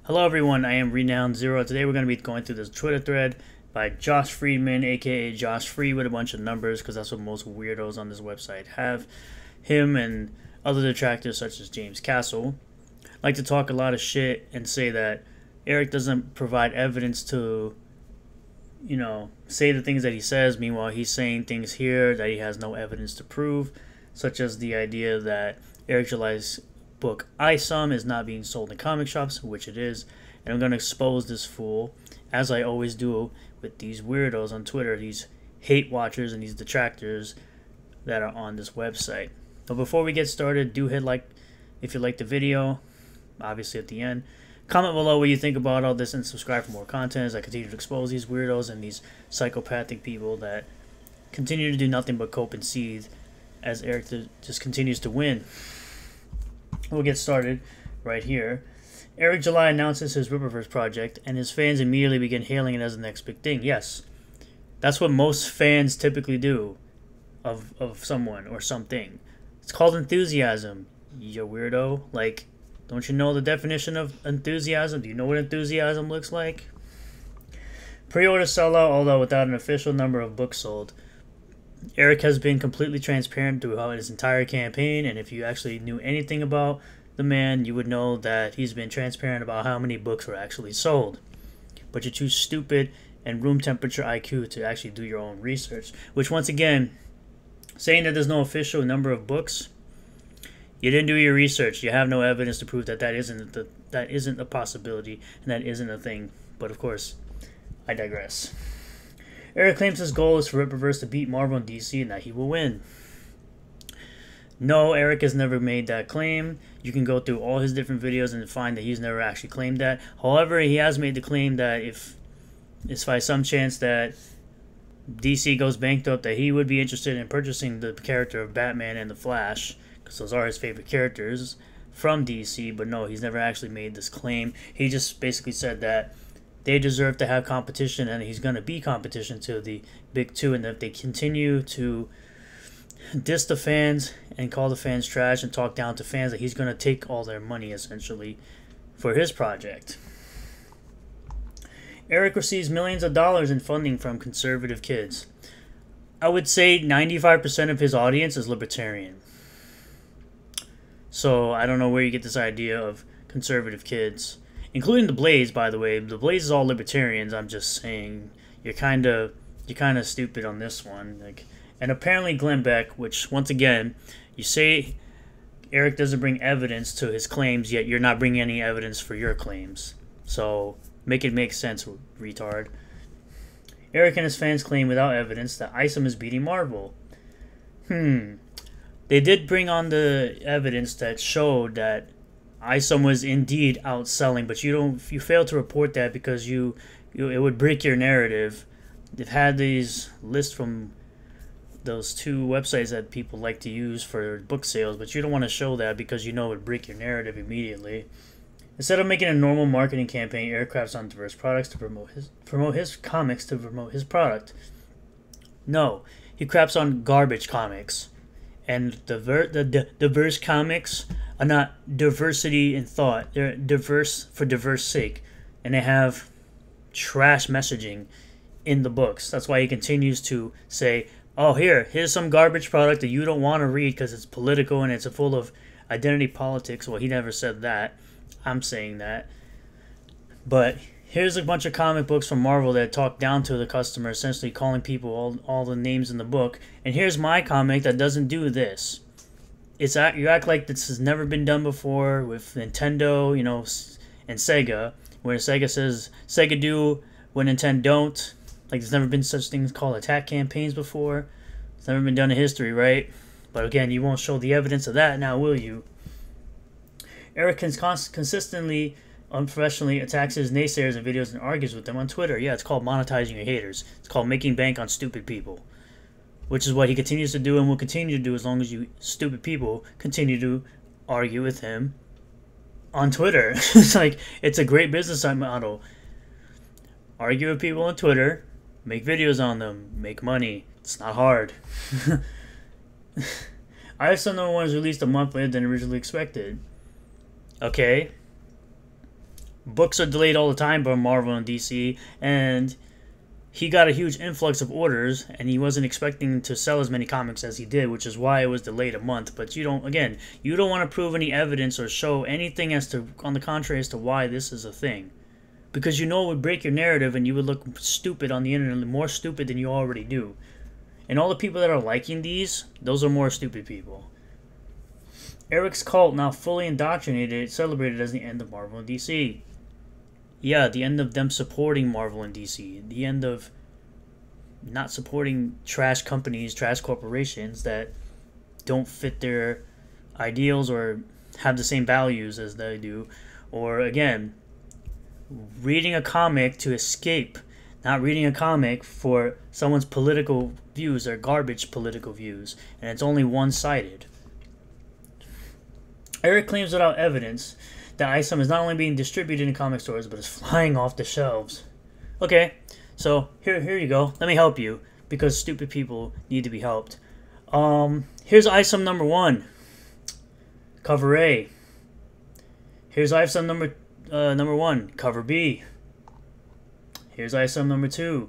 Hello everyone, I am Renowned Zero. Today we're going to be going through this Twitter thread by Josh Friedman, aka Josh Free, with a bunch of numbers, because that's what most weirdos on this website have. Him and other detractors such as James Castle like to talk a lot of shit and say that Eric doesn't provide evidence to, say the things that he says. Meanwhile, he's saying things here that he has no evidence to prove, such as the idea that Eric July's book iSum is not being sold in comic shops, which it is, and I'm going to expose this fool, as I always do with these weirdos on Twitter, these hate watchers and these detractors that are on this website. But before we get started, do hit like if you like the video, obviously at the end. Comment below what you think about all this and subscribe for more content as I continue to expose these weirdos and these psychopathic people that continue to do nothing but cope and seethe as Eric just continues to win. We'll get started right here. Eric July announces his RippaVerse project, and his fans immediately begin hailing it as the next big thing. Yes, that's what most fans typically do of someone or something. It's called enthusiasm, you weirdo. Like, don't you know the definition of enthusiasm? Do you know what enthusiasm looks like? Pre-order sellout, although without an official number of books sold. Eric has been completely transparent throughout his entire campaign, and if you actually knew anything about the man, you would know that he's been transparent about how many books were actually sold. But you're too stupid and room temperature IQ to actually do your own research. Which, once again, saying that there's no official number of books, you didn't do your research. You have no evidence to prove that that isn't a possibility and that isn't a thing. But of course, I digress. Eric claims his goal is for RippaVerse to beat Marvel and DC and that he will win. No, Eric has never made that claim. You can go through all his different videos and find that he's never actually claimed that. However, he has made the claim that if by some chance that DC goes bankrupt, that he would be interested in purchasing the character of Batman and the Flash, because those are his favorite characters from DC. But no, he's never actually made this claim. He just basically said that they deserve to have competition, and he's going to be competition to the big two. And if they continue to diss the fans and call the fans trash and talk down to fans, that he's going to take all their money, essentially, for his project. Eric receives millions of dollars in funding from conservative kids. I would say 95% of his audience is libertarian. So I don't know where you get this idea of conservative kids. Including the Blaze, by the way. The Blaze is all libertarians. I'm just saying you're kind of stupid on this one. And apparently Glenn Beck, which once again, you say Eric doesn't bring evidence to his claims, yet you're not bringing any evidence for your claims. So make it make sense, retard. Eric and his fans claim without evidence that iSum is beating Marvel. They did bring on the evidence that showed that iSum was indeed outselling, but you fail to report that because it would break your narrative. They've had these lists from those two websites that people like to use for book sales, but you don't want to show that because you know it would break your narrative immediately. Instead of making a normal marketing campaign, Eric crafts on diverse products to promote his comics to promote his product. No, he craps on garbage comics, and the diverse comics are not diversity in thought. They're diverse for diverse sake, and they have trash messaging in the books. That's why he continues to say, oh, here's some garbage product that you don't want to read because it's political and it's full of identity politics. Well, he never said that. I'm saying that. But here's a bunch of comic books from Marvel that talk down to the customer, essentially calling people all the names in the book. And here's my comic that doesn't do this. You act like this has never been done before with Nintendo, and Sega, where Sega says Sega do when Nintendo don't. Like, there's never been such things called attack campaigns before. It's never been done in history, right? But again, you won't show the evidence of that now, will you? Eric consistently, unprofessionally attacks his naysayers in videos and argues with them on Twitter. Yeah, it's called monetizing your haters. It's called making bank on stupid people. Which is what he continues to do and will continue to do as long as you stupid people continue to argue with him on Twitter. It's a great business model. Argue with people on Twitter, make videos on them, make money. It's not hard. iSum #1 was released a month later than originally expected. Okay. Books are delayed all the time by Marvel and DC, and he got a huge influx of orders, and he wasn't expecting to sell as many comics as he did, which is why it was delayed a month. But you don't want to prove any evidence or show anything as to, on the contrary, as to why this is a thing. Because you know it would break your narrative, and you would look stupid on the internet, more stupid than you already do. And all the people that are liking these, those are more stupid people. Eric's cult, now fully indoctrinated, celebrated as the end of Marvel and DC. Yeah, the end of them supporting Marvel and DC. The end of not supporting trash companies, trash corporations that don't fit their ideals or have the same values as they do. Or, again, reading a comic to escape. Not reading a comic for someone's political views or garbage political views. And it's only one-sided. Eric claims without evidence that ISOM is not only being distributed in comic stores, but is flying off the shelves. Okay, so here you go. Let me help you, because stupid people need to be helped. Here's ISOM number 1, cover A. Here's ISOM number 1, cover B. Here's ISOM number 2,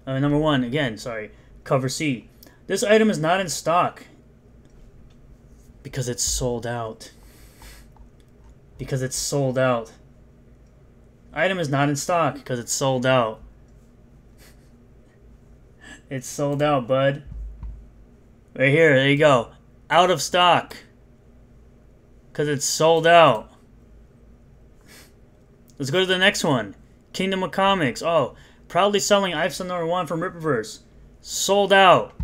number 1 again. Sorry, cover C. This item is not in stock because it's sold out. Because it's sold out. Item is not in stock because it's sold out. It's sold out, bud. Right here, there you go. Out of stock. Because it's sold out. Let's go to the next one. Kingdom of Comics. Oh, proudly selling ISOM number 1 from RippaVerse. Sold out.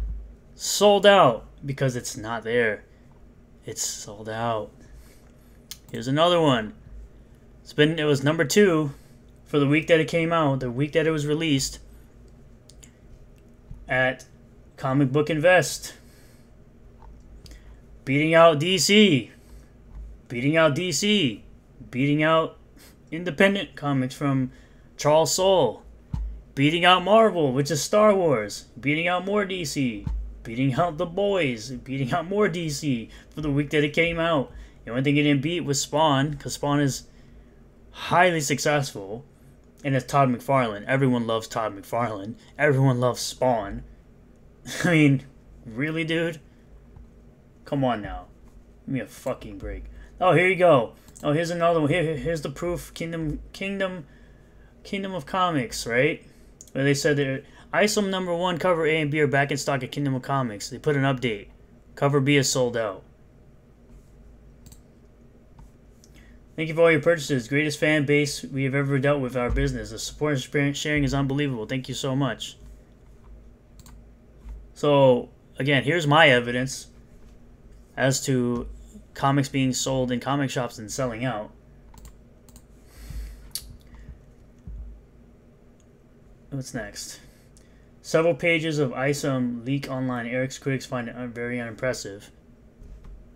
Sold out. Because it's not there. It's sold out. Here's another one. It was number 2 for the week that it came out, the week that it was released at Comic Book Invest. Beating out DC. Beating out DC. Beating out independent comics from Charles Soule. Beating out Marvel, which is Star Wars. Beating out more DC. Beating out The Boys. Beating out more DC for the week that it came out. The only thing it didn't beat was Spawn, because Spawn is highly successful, and it's Todd McFarlane. Everyone loves Todd McFarlane. Everyone loves Spawn. I mean, really, dude? Come on now. Give me a fucking break. Oh, here you go. Oh, here's another one. Here's the proof. Kingdom of Comics, right? Where they said that ISOM number 1, cover A and B are back in stock at Kingdom of Comics. They put an update. Cover B is sold out. Thank you for all your purchases. Greatest fan base we have ever dealt with our business. The support and sharing is unbelievable. Thank you so much. So, again, here's my evidence as to comics being sold in comic shops and selling out. What's next? Several pages of ISOM leak online. Eric's critics find it very unimpressive.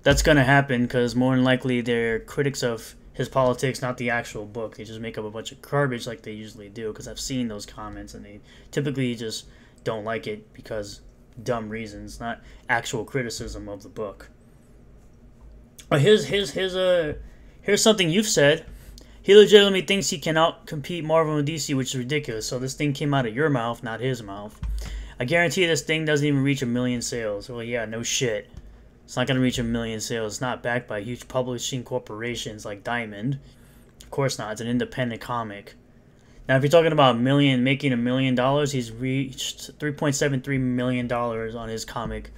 That's going to happen because more than likely they're critics of his politics, not the actual book. They just make up a bunch of garbage like they usually do, because I've seen those comments and they typically just don't like it because dumb reasons, not actual criticism of the book. Here's something you've said. He legitimately thinks he can out-compete Marvel and DC, which is ridiculous. So this thing came out of your mouth, not his mouth. I guarantee this thing doesn't even reach 1 million sales. Well, yeah, no shit. It's not going to reach 1 million sales. It's not backed by huge publishing corporations like Diamond. Of course not. It's an independent comic. Now, if you're talking about making $1 million, he's reached $3.73 million on his comic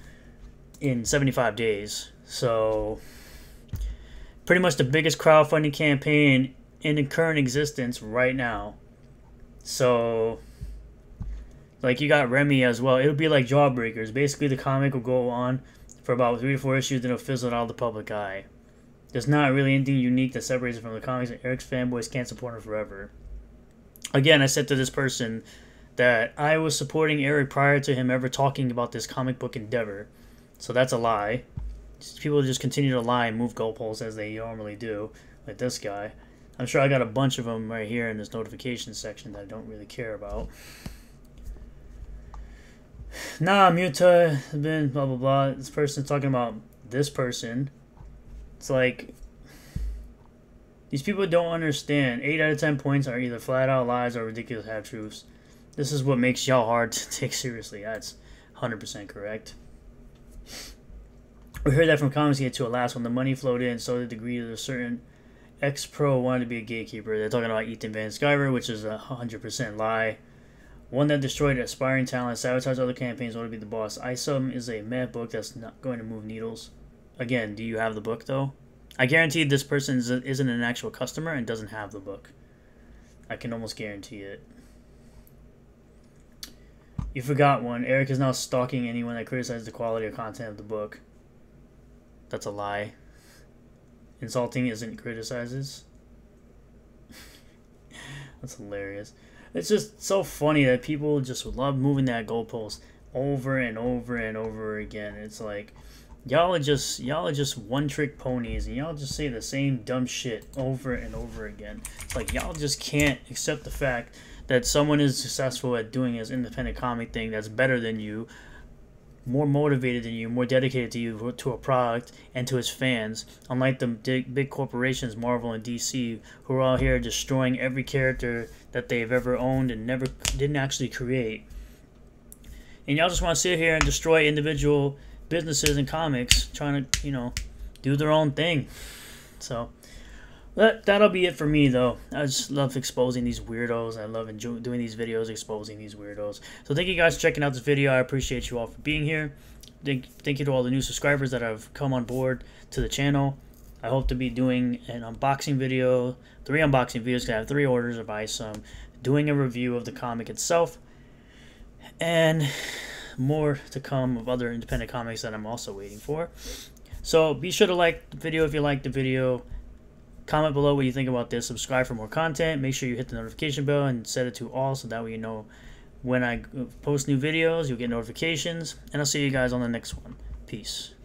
in 75 days. So, pretty much the biggest crowdfunding campaign in the current existence right now. So, like, you got Remy as well. It'll be like Jawbreakers. Basically, the comic will go on for about 3 to 4 issues, then it'll fizzle out of the public eye. There's not really anything unique that separates it from the comics, and Eric's fanboys can't support him forever. Again, I said to this person that I was supporting Eric prior to him ever talking about this comic book endeavor. So that's a lie. People just continue to lie and move goalposts as they normally do, like this guy. I'm sure I got a bunch of them right here in this notification section that I don't really care about. Nah, Muta has been blah blah blah. This person's talking about this person. It's like, These people don't understand. 8 out of 10 points are either flat out lies or ridiculous half-truths. This is what makes y'all hard to take seriously. That's 100% correct. We heard that from comics get to Alas, when the money flowed in, so did the greed of a certain ex-pro wanted to be a gatekeeper. They're talking about Ethan Van Sciver, which is a 100% lie. One that destroyed aspiring talent, sabotaged other campaigns, wanted to be the boss. ISOM is a mad book that's not going to move needles. Again, do you have the book, though? I guarantee this person isn't an actual customer and doesn't have the book. I can almost guarantee it. You forgot one. Eric is now stalking anyone that criticizes the quality or content of the book. That's a lie. Insulting isn't criticizes. That's hilarious. It's just so funny that people just love moving that goalpost over and over and over again. It's like, y'all are just one-trick ponies, and y'all just say the same dumb shit over and over again. It's like y'all just can't accept the fact that someone is successful at doing this independent comic thing that's better than you, more motivated than you, more dedicated to you, to a product and to his fans, unlike the big corporations, Marvel and DC, who are all here destroying every character that they've ever owned and didn't actually create. And y'all just want to sit here and destroy individual businesses and comics, trying to, you know, do their own thing. So that'll be it for me, though. I just love exposing these weirdos. I love doing these videos, exposing these weirdos. So thank you guys for checking out this video. I appreciate you all for being here. Thank you to all the new subscribers that have come on board to the channel. I hope to be doing an unboxing video, 3 unboxing videos, because I have 3 orders of ISOM, doing a review of the comic itself, and more to come of other independent comics that I'm also waiting for. So be sure to like the video if you liked the video. Comment below what you think about this. Subscribe for more content. Make sure you hit the notification bell and set it to all, so that way you know when I post new videos, you'll get notifications. And I'll see you guys on the next one. Peace.